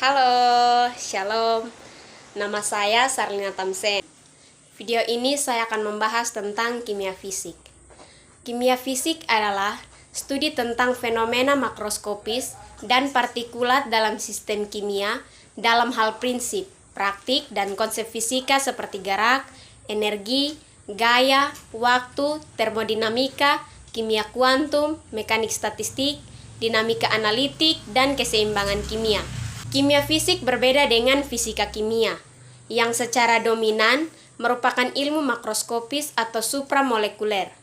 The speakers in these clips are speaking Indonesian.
Halo, Shalom. Nama saya Sarlina Tamsen. Video ini saya akan membahas tentang kimia fisik. Kimia fisik adalah studi tentang fenomena makroskopis dan partikulat dalam sistem kimia dalam hal prinsip, praktik, dan konsep fisika seperti gerak, energi, gaya, waktu, termodinamika, kimia kuantum, mekanik statistik, dinamika analitik, dan keseimbangan kimia. Kimia fisik berbeda dengan fisika kimia, yang secara dominan merupakan ilmu makroskopis atau supramolekuler.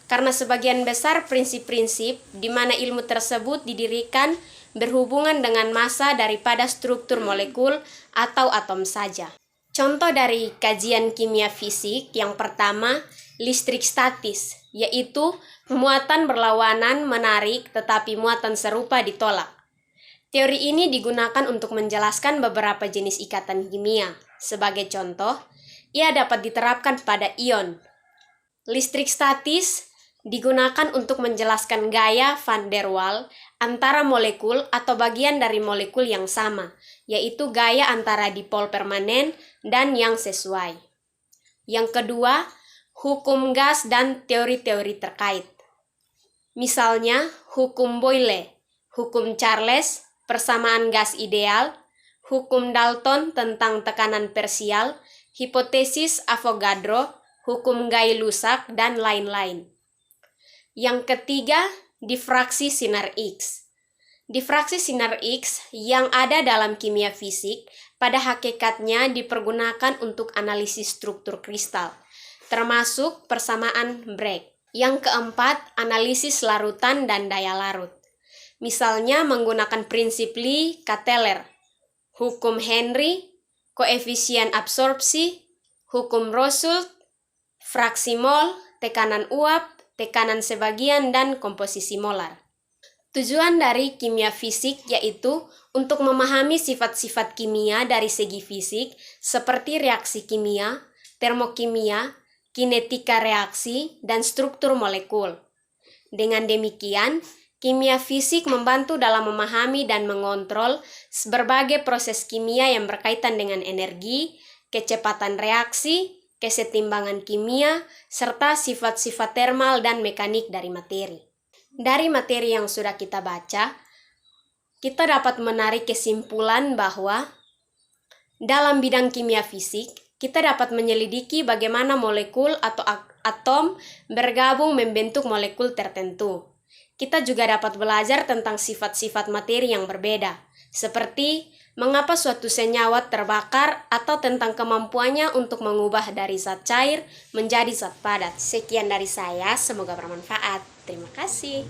Karena sebagian besar prinsip-prinsip di mana ilmu tersebut didirikan berhubungan dengan massa daripada struktur molekul atau atom saja. Contoh dari kajian kimia fisik yang pertama, listrik statis, yaitu muatan berlawanan menarik tetapi muatan serupa ditolak. Teori ini digunakan untuk menjelaskan beberapa jenis ikatan kimia. Sebagai contoh, ia dapat diterapkan pada ion. Listrik statis digunakan untuk menjelaskan gaya van der Waals antara molekul atau bagian dari molekul yang sama, yaitu gaya antara dipol permanen dan yang sesuai. Yang kedua, hukum gas dan teori-teori terkait. Misalnya, hukum Boyle, hukum Charles, persamaan gas ideal, hukum Dalton tentang tekanan parsial, hipotesis Avogadro, hukum Gay-Lussac, dan lain-lain. Yang ketiga, difraksi sinar X. Difraksi sinar X yang ada dalam kimia fisik pada hakikatnya dipergunakan untuk analisis struktur kristal, termasuk persamaan Bragg. Yang keempat, analisis larutan dan daya larut. Misalnya menggunakan prinsip Lee-Cateller, hukum Henry, koefisien absorpsi, hukum Rosult, fraksi mol, tekanan uap, tekanan sebagian, dan komposisi molar. Tujuan dari kimia fisik yaitu untuk memahami sifat-sifat kimia dari segi fisik seperti reaksi kimia, termokimia, kinetika reaksi, dan struktur molekul. Dengan demikian, kimia fisik membantu dalam memahami dan mengontrol berbagai proses kimia yang berkaitan dengan energi, kecepatan reaksi, kesetimbangan kimia, serta sifat-sifat termal dan mekanik dari materi. Dari materi yang sudah kita baca, kita dapat menarik kesimpulan bahwa dalam bidang kimia fisik, kita dapat menyelidiki bagaimana molekul atau atom bergabung membentuk molekul tertentu. Kita juga dapat belajar tentang sifat-sifat materi yang berbeda, seperti mengapa suatu senyawa terbakar atau tentang kemampuannya untuk mengubah dari zat cair menjadi zat padat. Sekian dari saya, semoga bermanfaat. Terima kasih.